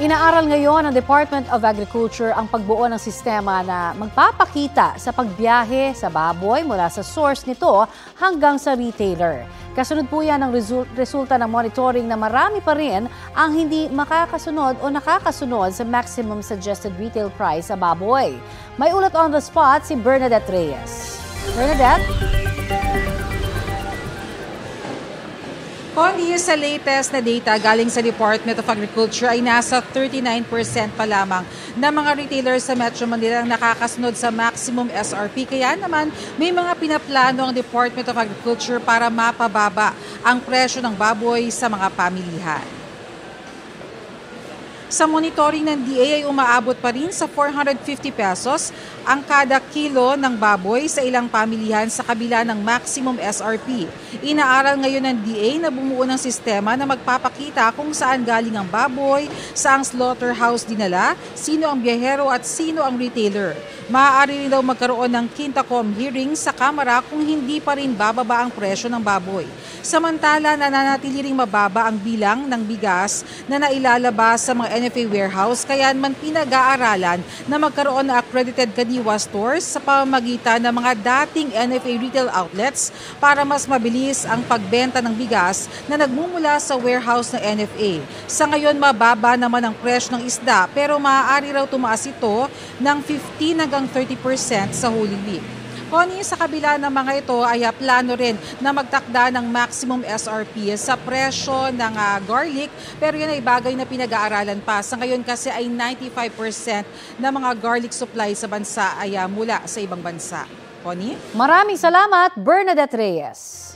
Inaaral ngayon ng Department of Agriculture ang pagbuo ng sistema na magpapakita sa pagbiyahe sa baboy mula sa source nito hanggang sa retailer. Kasunod po yan ang resulta ng monitoring na marami pa rin ang hindi makakasunod o nakakasunod sa maximum suggested retail price sa baboy. May ulat on the spot si Bernadette Reyes. Bernadette? Connie, sa latest na data galing sa Department of Agriculture ay nasa 39% pa lamang na mga retailers sa Metro Manila ang nakakasunod sa maximum SRP. Kaya naman may mga pinaplano ang Department of Agriculture para mapababa ang presyo ng baboy sa mga pamilihan. Sa monitoring ng DA ay umaabot pa rin sa 450 pesos ang kada kilo ng baboy sa ilang pamilihan sa kabila ng maximum SRP. Inaaral ngayon ng DA na bumuo ng sistema na magpapakita kung saan galing ang baboy, saang slaughterhouse dinala, sino ang biyahero at sino ang retailer. Maaari rin daw magkaroon ng Quintacom hearing sa Kamara kung hindi pa rin bababa ang presyo ng baboy. Samantala, nananatili ring mababa ang bilang ng bigas na nailalabas sa mga NFA warehouse, kaya naman pinag-aaralan na magkaroon ng accredited kadiwa stores sa pamamagitan ng mga dating NFA retail outlets para mas mabilis ang pagbenta ng bigas na nagmumula sa warehouse ng NFA. Sa ngayon, mababa naman ang presyo ng isda pero maaari raw tumaas ito ng 15 hanggang 30% sa Holy Week. Connie, sa kabila ng mga ito ay plano rin na magtakda ng maximum SRP sa presyo ng garlic, pero yan ay bagay na pinag-aaralan pa. Sa ngayon kasi ay 95% ng mga garlic supply sa bansa ay mula sa ibang bansa. Connie? Maraming salamat, Bernadette Reyes.